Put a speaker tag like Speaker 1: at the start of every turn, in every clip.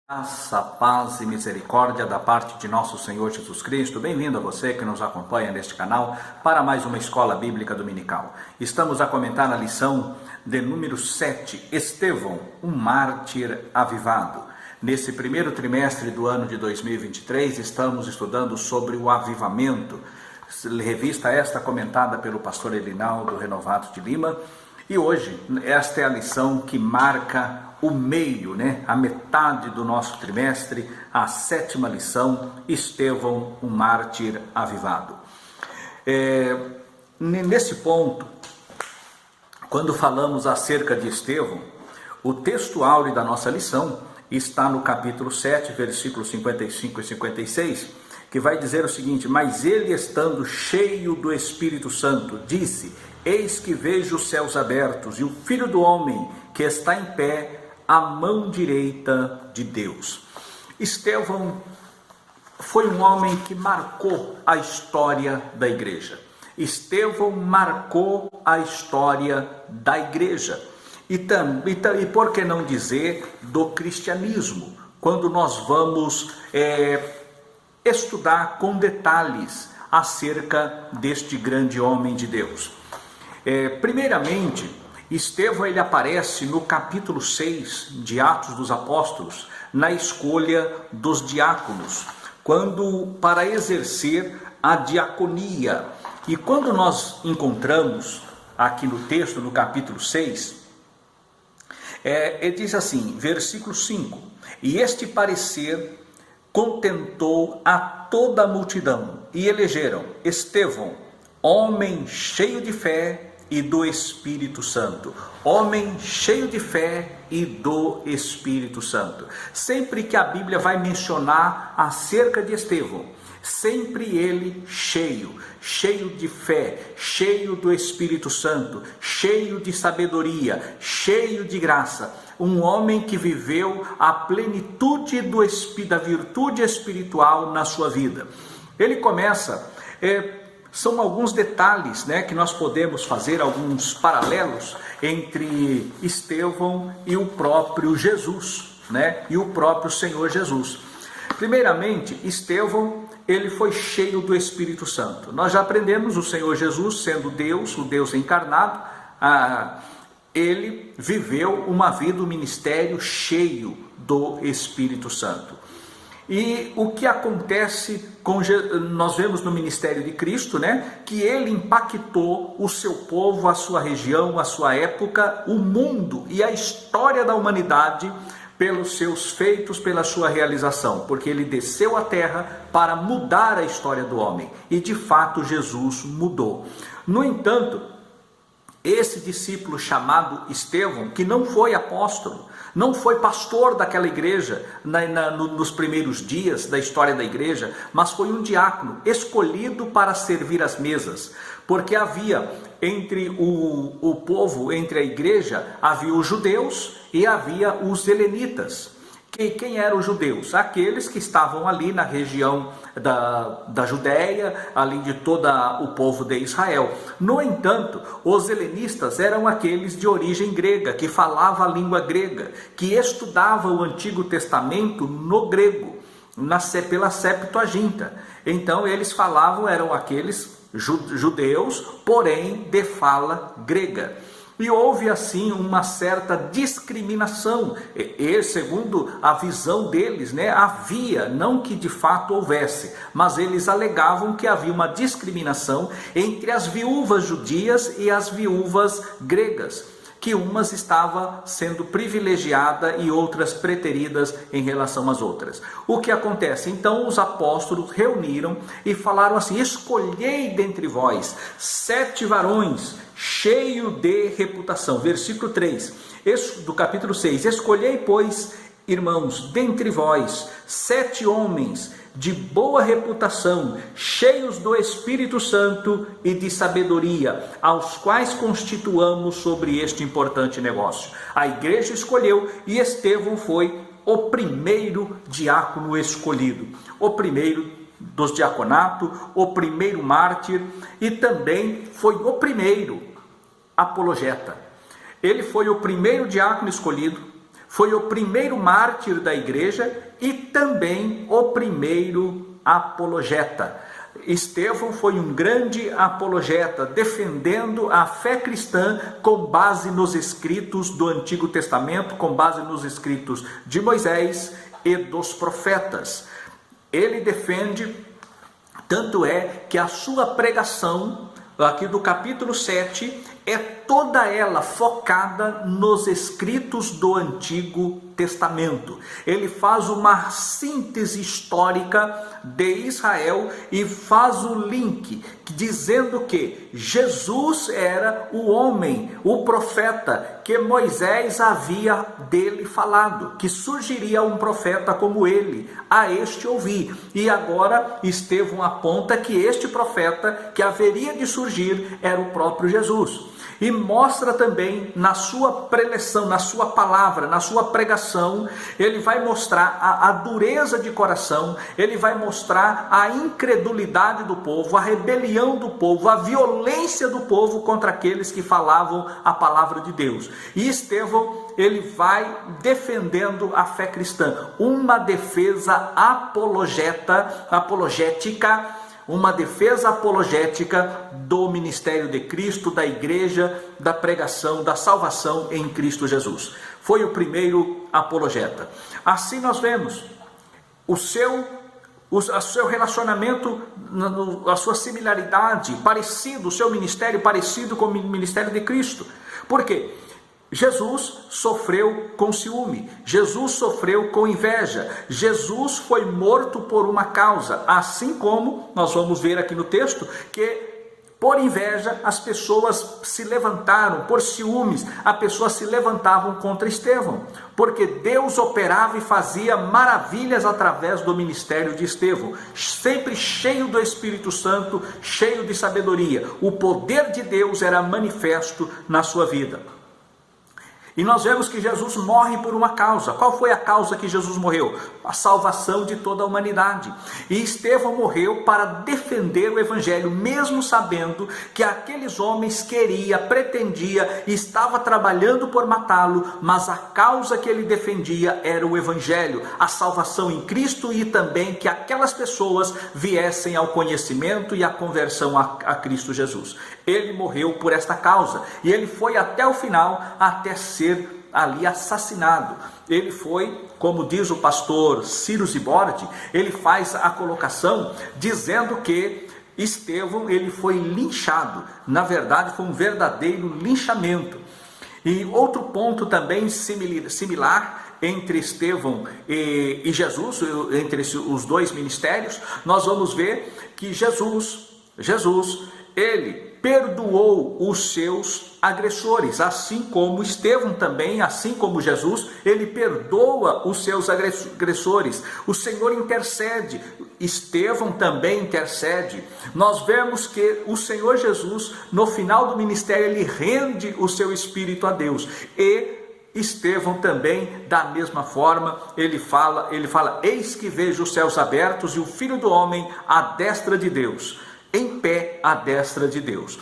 Speaker 1: Graça, paz e misericórdia da parte de nosso Senhor Jesus Cristo. Bem-vindo a você que nos acompanha neste canal para mais uma Escola Bíblica Dominical. Estamos a comentar a lição de número 7, Estevão, um mártir avivado. Nesse primeiro trimestre do ano de 2023, estamos estudando sobre o avivamento, revista esta comentada pelo pastor Elinaldo Renovato de Lima. E hoje, esta é a lição que marca o meio, a metade do nosso trimestre, a 7ª lição, Estevão, um mártir avivado. Nesse ponto, quando falamos acerca de Estevão, o texto áureo da nossa lição está no capítulo 7, versículos 55 e 56, que vai dizer o seguinte: mas ele, estando cheio do Espírito Santo, disse: eis que vejo os céus abertos e o Filho do Homem que está em pé à mão direita de Deus. Estevão foi um homem que marcou a história da igreja. Estevão marcou a história da igreja. E por que não dizer do cristianismo, quando nós vamos estudar com detalhes acerca deste grande homem de Deus. Primeiramente, Estevão ele aparece no capítulo 6 de Atos dos Apóstolos, na escolha dos diáconos, para exercer a diaconia. E quando nós encontramos aqui no texto, no capítulo 6, ele diz assim, versículo 5: e este parecer contentou a toda a multidão, e elegeram Estevão, homem cheio de fé e do Espírito Santo. Homem cheio de fé e do Espírito Santo. Sempre que a Bíblia vai mencionar acerca de Estevão, sempre ele cheio de fé, cheio do Espírito Santo, cheio de sabedoria, cheio de graça. Um homem que viveu a plenitude da virtude espiritual na sua vida. Ele começa... São alguns detalhes que nós podemos fazer, alguns paralelos entre Estevão e o próprio Jesus, e o próprio Senhor Jesus. Primeiramente, Estevão, ele foi cheio do Espírito Santo. Nós já aprendemos, o Senhor Jesus, sendo Deus, o Deus encarnado, ele viveu uma vida, um ministério cheio do Espírito Santo. E o que acontece nós vemos no ministério de Cristo, que ele impactou o seu povo, a sua região, a sua época, o mundo e a história da humanidade pelos seus feitos, pela sua realização, porque ele desceu à terra para mudar a história do homem, e de fato Jesus mudou. No entanto, esse discípulo chamado Estevão, que não foi apóstolo, não foi pastor daquela igreja nos primeiros dias da história da igreja, mas foi um diácono escolhido para servir as mesas, porque havia entre o povo, entre a igreja, havia os judeus e havia os helenitas. Quem eram os judeus? Aqueles que estavam ali na região da Judéia, ali de todo o povo de Israel. No entanto, os helenistas eram aqueles de origem grega, que falavam a língua grega, que estudavam o Antigo Testamento no grego, pela Septuaginta. Então eles eram aqueles judeus, porém de fala grega. E houve assim uma certa discriminação, e segundo a visão deles, havia, não que de fato houvesse, mas eles alegavam que havia uma discriminação entre as viúvas judias e as viúvas gregas, que umas estavam sendo privilegiadas e outras preteridas em relação às outras. O que acontece? Então os apóstolos reuniram e falaram assim: escolhei dentre vós 7 varões, cheio de reputação. Versículo 3 do capítulo 6: escolhei, pois, irmãos, dentre vós 7 homens de boa reputação, cheios do Espírito Santo e de sabedoria, aos quais constituamos sobre este importante negócio. A igreja escolheu, e Estevão foi o primeiro diácono escolhido, o primeiro dos diaconatos, o primeiro mártir, e também foi o primeiro apologeta. Ele foi o primeiro diácono escolhido, foi o primeiro mártir da igreja e também o primeiro apologeta. Estevão foi um grande apologeta, defendendo a fé cristã com base nos escritos do Antigo Testamento, com base nos escritos de Moisés e dos profetas. Ele defende, tanto é que a sua pregação, aqui do capítulo 7, é toda ela focada nos escritos do Antigo Testamento. Ele faz uma síntese histórica de Israel e faz o link dizendo que Jesus era o homem, o profeta que Moisés havia dele falado, que surgiria um profeta como ele, a este ouvir. E agora Estevão aponta que este profeta que haveria de surgir era o próprio Jesus. E mostra também na sua preleção, na sua palavra, na sua pregação, ele vai mostrar a dureza de coração, ele vai mostrar a incredulidade do povo, a rebelião do povo, a violência do povo contra aqueles que falavam a palavra de Deus. E Estevão, ele vai defendendo a fé cristã, uma defesa apologética, uma defesa apologética do ministério de Cristo, da igreja, da pregação, da salvação em Cristo Jesus. Foi o primeiro apologeta. Assim nós vemos o seu relacionamento, a sua similaridade, parecido, o seu ministério parecido com o ministério de Cristo. Por quê? Jesus sofreu com ciúme, Jesus sofreu com inveja, Jesus foi morto por uma causa, assim como nós vamos ver aqui no texto que por inveja as pessoas se levantaram, por ciúmes as pessoas se levantavam contra Estevão, porque Deus operava e fazia maravilhas através do ministério de Estevão, sempre cheio do Espírito Santo, cheio de sabedoria. O poder de Deus era manifesto na sua vida. E nós vemos que Jesus morre por uma causa. Qual foi a causa que Jesus morreu? A salvação de toda a humanidade. E Estevão morreu para defender o Evangelho, mesmo sabendo que aqueles homens pretendia e estava trabalhando por matá-lo, mas a causa que ele defendia era o Evangelho, a salvação em Cristo e também que aquelas pessoas viessem ao conhecimento e à conversão a Cristo Jesus. Ele morreu por esta causa e ele foi até o final, até ser ali assassinado. Ele foi, como diz o pastor Ciro Zibordi, ele faz a colocação dizendo que Estevão ele foi linchado. Na verdade foi um verdadeiro linchamento. E outro ponto também similar entre Estevão e Jesus, entre os dois ministérios, nós vamos ver que Jesus, ele perdoou os seus agressores, assim como Estevão também, assim como Jesus, ele perdoa os seus agressores. O Senhor intercede, Estevão também intercede. Nós vemos que o Senhor Jesus, no final do ministério, ele rende o seu espírito a Deus. E Estevão também, da mesma forma, ele fala, eis que vejo os céus abertos e o Filho do Homem à destra de Deus, em pé à destra de Deus.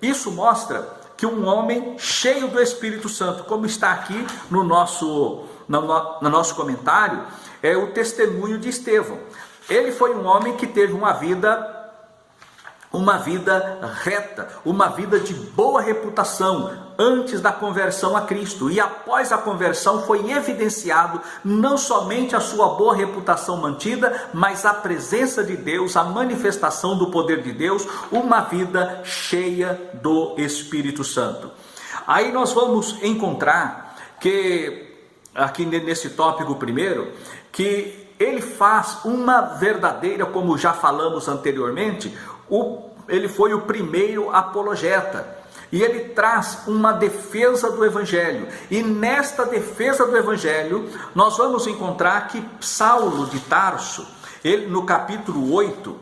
Speaker 1: Isso mostra que um homem cheio do Espírito Santo, como está aqui no nosso comentário, é o testemunho de Estevão. Ele foi um homem que teve uma vida reta, uma vida de boa reputação antes da conversão a Cristo, e após a conversão foi evidenciado não somente a sua boa reputação mantida, mas a presença de Deus, a manifestação do poder de Deus, uma vida cheia do Espírito Santo. Aí nós vamos encontrar que, aqui nesse tópico primeiro, que ele faz uma verdadeira, como já falamos anteriormente, ele foi o primeiro apologeta. E ele traz uma defesa do Evangelho. E nesta defesa do Evangelho, nós vamos encontrar que Saulo de Tarso, ele no capítulo 8,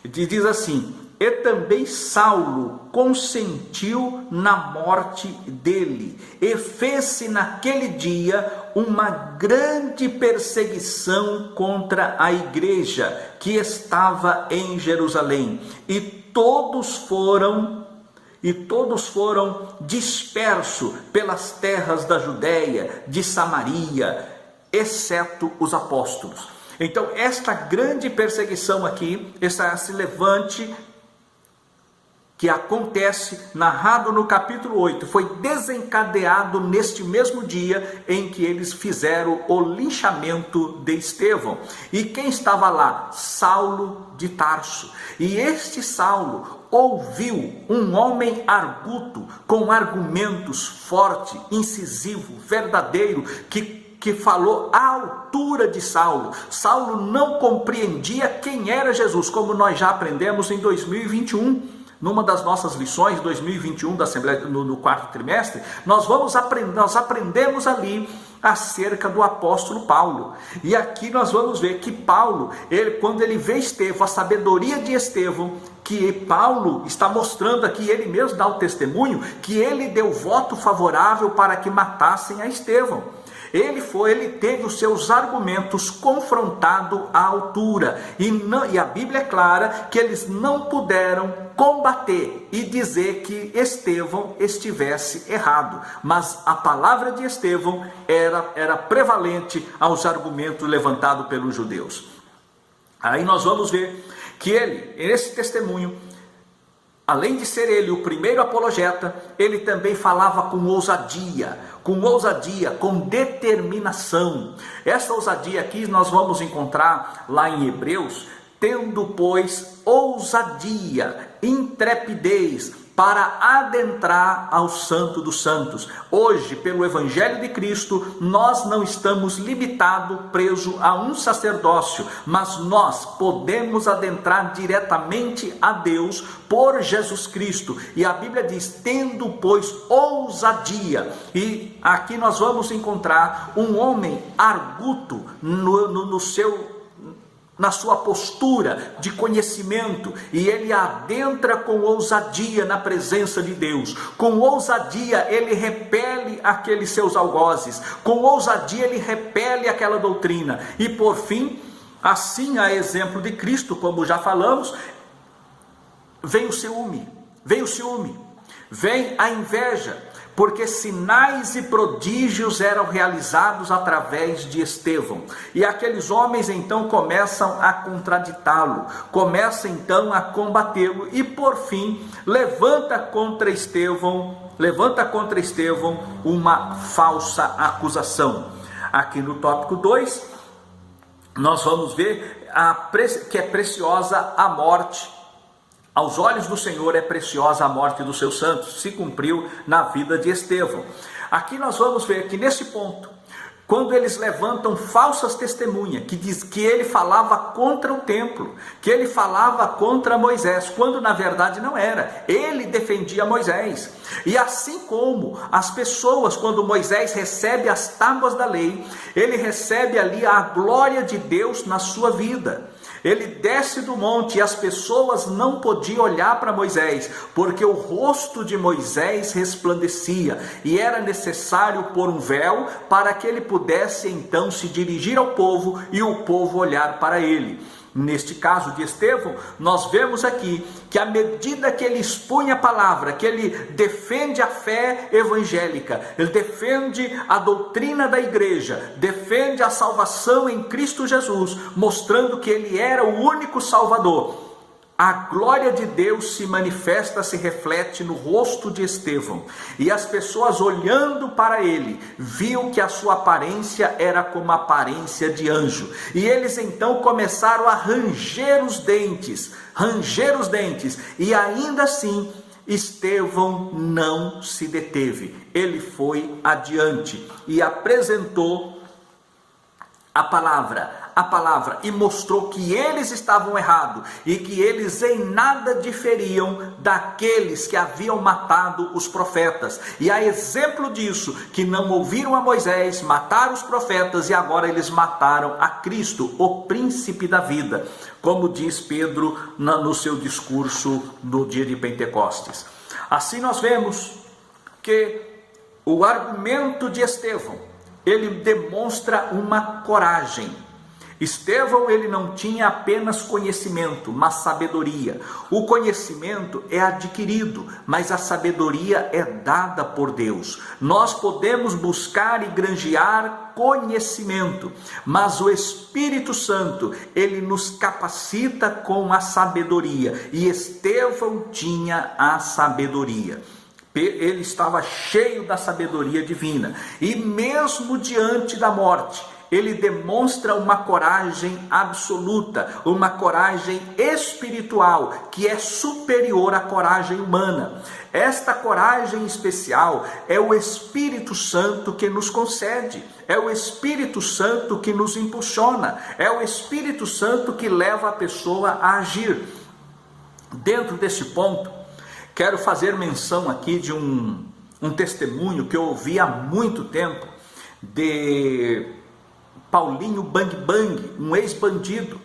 Speaker 1: diz assim: e também Saulo consentiu na morte dele, e fez-se naquele dia uma grande perseguição contra a igreja que estava em Jerusalém, e todos foram e todos foram dispersos pelas terras da Judéia, de Samaria, exceto os apóstolos. Então, esta grande perseguição aqui, esse levante que acontece, narrado no capítulo 8, foi desencadeado neste mesmo dia em que eles fizeram o linchamento de Estevão. E quem estava lá? Saulo de Tarso. E este Saulo ouviu um homem arguto, com argumentos forte, incisivo, verdadeiro, que falou à altura de Saulo. Saulo não compreendia quem era Jesus, como nós já aprendemos em 2021. Numa das nossas lições de 2021 da Assembleia, no quarto trimestre, nós aprendemos ali acerca do apóstolo Paulo. E aqui nós vamos ver que Paulo, quando ele vê Estevão, a sabedoria de Estevão, que Paulo está mostrando aqui, ele mesmo dá o testemunho, que ele deu voto favorável para que matassem a Estevão. Ele teve os seus argumentos confrontados à altura, e a Bíblia é clara que eles não puderam combater e dizer que Estevão estivesse errado, mas a palavra de Estevão era prevalente aos argumentos levantados pelos judeus. Aí nós vamos ver que ele, nesse testemunho, além de ser ele o primeiro apologeta, ele também falava com ousadia, com determinação. Essa ousadia aqui nós vamos encontrar lá em Hebreus, tendo, pois, ousadia, intrepidez, para adentrar ao Santo dos Santos. Hoje, pelo Evangelho de Cristo, nós não estamos limitados, presos a um sacerdócio, mas nós podemos adentrar diretamente a Deus por Jesus Cristo. E a Bíblia diz, tendo, pois, ousadia. E aqui nós vamos encontrar um homem arguto na sua postura de conhecimento, e ele adentra com ousadia na presença de Deus. Com ousadia ele repele aqueles seus algozes, com ousadia ele repele aquela doutrina, e por fim, assim a exemplo de Cristo, como já falamos, vem o ciúme, vem a inveja, porque sinais e prodígios eram realizados através de Estevão. E aqueles homens então começam a contraditá-lo, começam então a combatê-lo, e por fim levanta contra Estevão uma falsa acusação. Aqui no tópico 2, nós vamos ver que é preciosa a morte. Aos olhos do Senhor é preciosa a morte dos seus santos, se cumpriu na vida de Estevão. Aqui nós vamos ver que nesse ponto, quando eles levantam falsas testemunhas, que diz que ele falava contra o templo, que ele falava contra Moisés, quando na verdade não era, ele defendia Moisés. E assim como as pessoas, quando Moisés recebe as tábuas da lei, ele recebe ali a glória de Deus na sua vida. Ele desce do monte e as pessoas não podiam olhar para Moisés, porque o rosto de Moisés resplandecia, e era necessário pôr um véu para que ele pudesse então se dirigir ao povo e o povo olhar para ele. Neste caso de Estevão, nós vemos aqui que à medida que ele expõe a palavra, que ele defende a fé evangélica, ele defende a doutrina da igreja, defende a salvação em Cristo Jesus, mostrando que ele era o único Salvador, a glória de Deus se manifesta, se reflete no rosto de Estevão, e as pessoas olhando para ele, viam que a sua aparência era como a aparência de anjo, e eles então começaram a ranger os dentes, e ainda assim Estevão não se deteve, ele foi adiante e apresentou a palavra, e mostrou que eles estavam errados e que eles em nada diferiam daqueles que haviam matado os profetas. E a exemplo disso, que não ouviram a Moisés, mataram os profetas, e agora eles mataram a Cristo, o príncipe da vida, como diz Pedro no seu discurso no dia de Pentecostes. Assim nós vemos que o argumento de Estevão, ele demonstra uma coragem. Estevão, ele não tinha apenas conhecimento, mas sabedoria. O conhecimento é adquirido, mas a sabedoria é dada por Deus. Nós podemos buscar e granjear conhecimento, mas o Espírito Santo, ele nos capacita com a sabedoria. E Estevão tinha a sabedoria. Ele estava cheio da sabedoria divina. E mesmo diante da morte, ele demonstra uma coragem absoluta, uma coragem espiritual, que é superior à coragem humana. Esta coragem especial é o Espírito Santo que nos concede, é o Espírito Santo que nos impulsiona, é o Espírito Santo que leva a pessoa a agir. Dentro desse ponto, quero fazer menção aqui de um testemunho que eu ouvi há muito tempo, de Paulinho Bang Bang, um ex-bandido,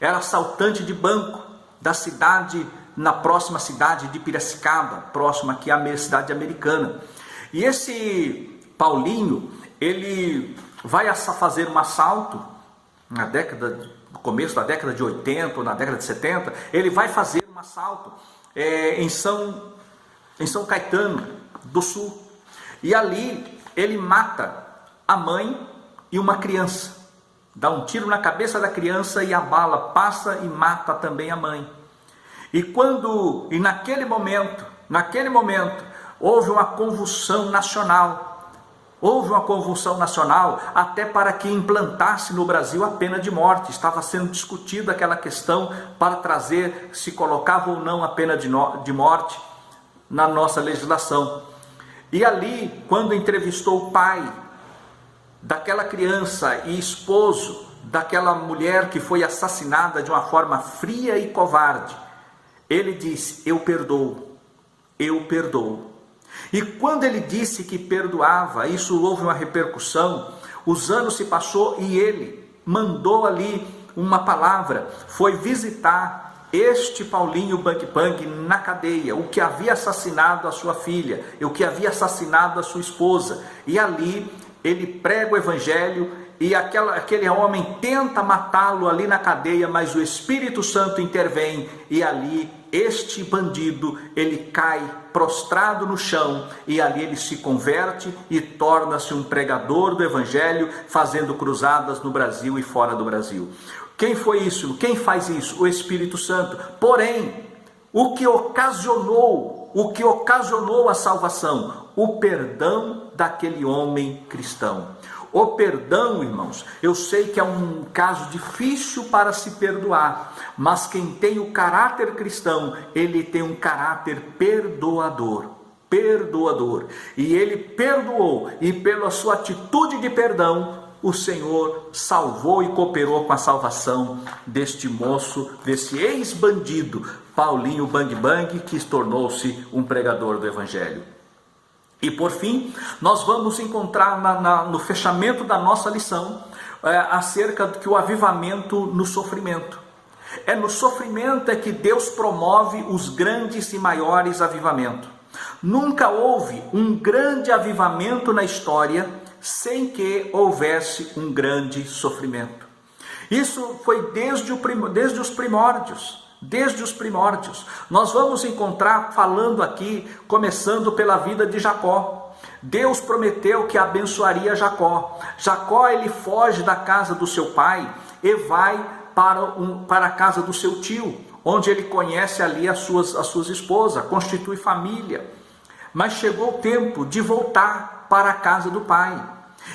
Speaker 1: era assaltante de banco da cidade, na próxima cidade de Piracicaba, próxima aqui à cidade americana. E esse Paulinho, ele vai fazer um assalto no começo da década de 80 ou na década de 70, ele vai fazer um assalto em São Caetano do Sul. E ali ele mata a mãe e uma criança, dá um tiro na cabeça da criança e a bala passa e mata também a mãe. E naquele momento, houve uma convulsão nacional, até para que implantasse no Brasil a pena de morte. Estava sendo discutida aquela questão para trazer, se colocava ou não a pena de morte na nossa legislação. E ali, quando entrevistou o pai daquela criança e esposo daquela mulher que foi assassinada de uma forma fria e covarde, ele disse: eu perdoo. E quando ele disse que perdoava, isso houve uma repercussão, os anos se passou e ele mandou ali uma palavra, foi visitar este Paulinho Bang Bang na cadeia, o que havia assassinado a sua filha, o que havia assassinado a sua esposa, e ali ele prega o evangelho, e aquele homem tenta matá-lo ali na cadeia, mas o Espírito Santo intervém, e ali este bandido, ele cai prostrado no chão, e ali ele se converte e torna-se um pregador do evangelho, fazendo cruzadas no Brasil e fora do Brasil. Quem foi isso? Quem faz isso? O Espírito Santo. Porém, o que ocasionou a salvação? O perdão daquele homem cristão. O perdão, irmãos, eu sei que é um caso difícil para se perdoar, mas quem tem o caráter cristão, ele tem um caráter perdoador. E ele perdoou, e pela sua atitude de perdão, o Senhor salvou e cooperou com a salvação deste moço, desse ex-bandido, Paulinho Bang Bang, que tornou-se um pregador do evangelho. E por fim, nós vamos encontrar no fechamento da nossa lição acerca do que o avivamento no sofrimento. É no sofrimento que Deus promove os grandes e maiores avivamentos. Nunca houve um grande avivamento na história sem que houvesse um grande sofrimento. Isso foi desde os primórdios. Nós vamos encontrar falando aqui, começando pela vida de Jacó. Deus prometeu que abençoaria Jacó. Jacó, ele foge da casa do seu pai e vai para a casa do seu tio, onde ele conhece ali as suas esposas, constitui família. Mas chegou o tempo de voltar para a casa do pai.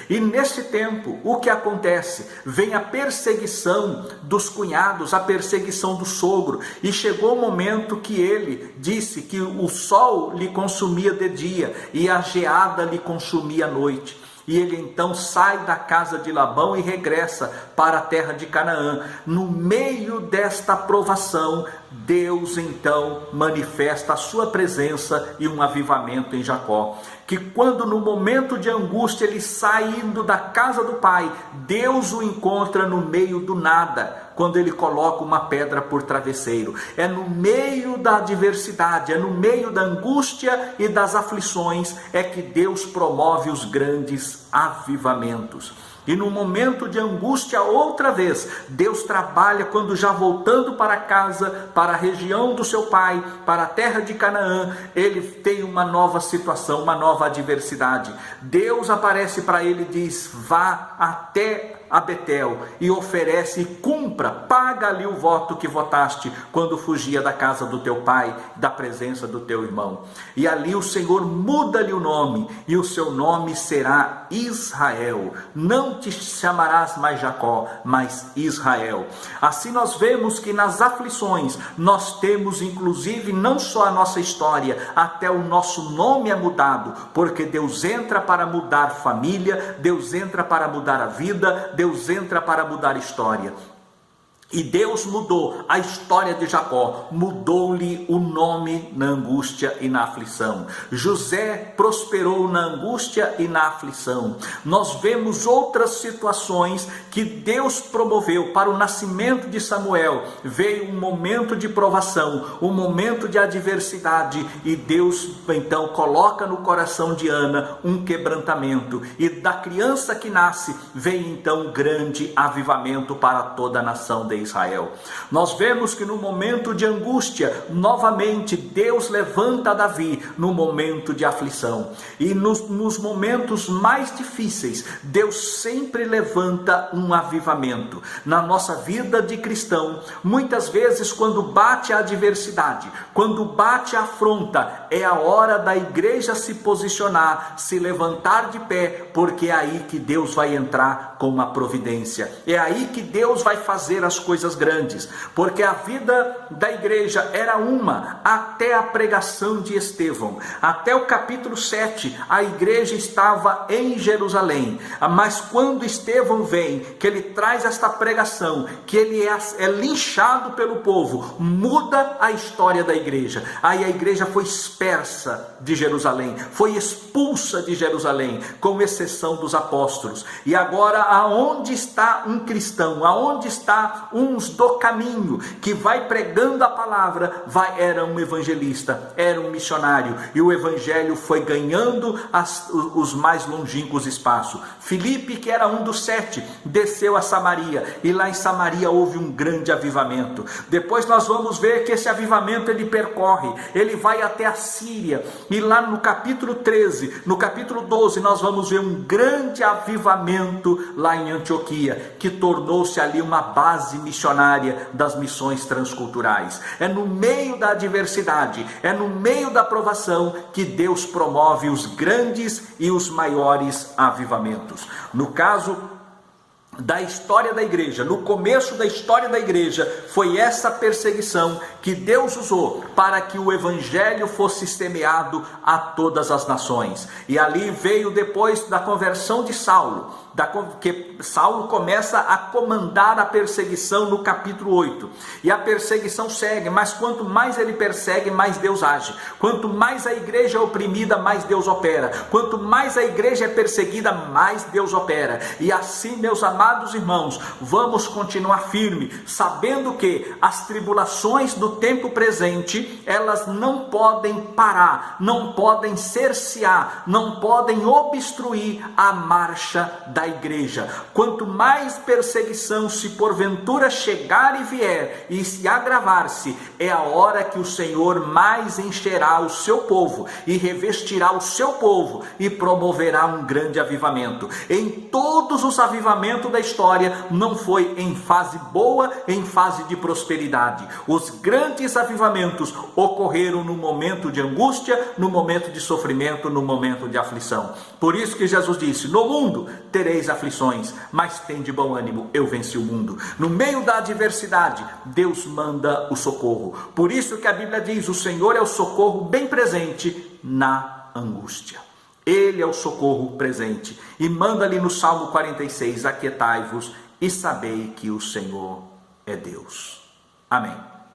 Speaker 1: E nesse tempo, o que acontece? Vem a perseguição dos cunhados, a perseguição do sogro, e chegou o momento que ele disse que o sol lhe consumia de dia e a geada lhe consumia à noite. E ele então sai da casa de Labão e regressa para a terra de Canaã. No meio desta provação, Deus então manifesta a sua presença e um avivamento em Jacó. Que quando no momento de angústia ele saindo da casa do pai, Deus o encontra no meio do nada, quando ele coloca uma pedra por travesseiro. É no meio da adversidade, é no meio da angústia e das aflições, é que Deus promove os grandes avivamentos. E no momento de angústia, outra vez, Deus trabalha quando já voltando para casa, para a região do seu pai, para a terra de Canaã, ele tem uma nova situação, uma nova adversidade. Deus aparece para ele e diz: vá até a Betel e oferece e cumpra, paga ali o voto que votaste quando fugia da casa do teu pai, da presença do teu irmão. E ali o Senhor muda-lhe o nome, e o seu nome será Israel. Não te chamarás mais Jacó, mas Israel. Assim nós vemos que nas aflições nós temos inclusive não só a nossa história, até o nosso nome é mudado, porque Deus entra para mudar família, Deus entra para mudar a vida, Deus entra para mudar a história. E Deus mudou a história de Jacó, mudou-lhe o nome na angústia e na aflição. José prosperou na angústia e na aflição. Nós vemos outras situações que Deus promoveu para o nascimento de Samuel. Veio um momento de provação, um momento de adversidade, e Deus então coloca no coração de Ana um quebrantamento. E da criança que nasce, vem então um grande avivamento para toda a nação de Israel. Nós vemos que no momento de angústia, novamente Deus levanta Davi no momento de aflição. E nos momentos mais difíceis, Deus sempre levanta um avivamento. Na nossa vida de cristão, muitas vezes quando bate a adversidade, quando bate a afronta, é a hora da igreja se posicionar, se levantar de pé, porque é aí que Deus vai entrar com uma providência. É aí que Deus vai fazer as coisas grandes, porque a vida da igreja era uma até a pregação de Estevão. Até o capítulo 7, a igreja estava em Jerusalém, mas quando Estevão vem, que ele traz esta pregação, que ele é linchado pelo povo, muda a história da igreja. Aí a igreja foi dispersa de Jerusalém, foi expulsa de Jerusalém, com exceção dos apóstolos. E agora, aonde está um cristão, aonde está uns do caminho, que vai pregando a palavra, era um evangelista, era um missionário, e o evangelho foi ganhando os mais longínquos espaços. Filipe, que era um dos 7, desceu a Samaria, e lá em Samaria houve um grande avivamento. Depois nós vamos ver que esse avivamento ele percorre, ele vai até a Síria, e lá no capítulo 13, no capítulo 12, nós vamos ver um grande avivamento lá em Antioquia, que tornou-se ali uma base missionária das missões transculturais. É no meio da adversidade, é no meio da provação que Deus promove os grandes e os maiores avivamentos. No caso da história da igreja, no começo da história da igreja, foi essa perseguição que Deus usou para que o evangelho fosse semeado a todas as nações. E ali veio depois da conversão de Saulo, que Saulo começa a comandar a perseguição no capítulo 8, e a perseguição segue, mas quanto mais ele persegue, mais Deus age. Quanto mais a igreja é oprimida, mais Deus opera. Quanto mais a igreja é perseguida, mais Deus opera. E assim, meus amados irmãos, vamos continuar firme, sabendo que as tribulações do tempo presente, elas não podem parar, não podem cercear, não podem obstruir a marcha da igreja. Quanto mais perseguição se porventura chegar e vier e se agravar-se, é a hora que o Senhor mais encherá o seu povo e revestirá o seu povo e promoverá um grande avivamento. Em todos os avivamentos da história, não foi em fase boa, em fase de prosperidade. Os grandes avivamentos ocorreram no momento de angústia, no momento de sofrimento, no momento de aflição. Por isso que Jesus disse: no mundo tereis aflições, mas tende bom ânimo, eu venci o mundo. No meio da adversidade, Deus manda o socorro. Por isso que a Bíblia diz: o Senhor é o socorro bem presente na angústia. Ele é o socorro presente. E manda ali no Salmo 46: aquietai-vos e sabei que o Senhor é Deus. Amém.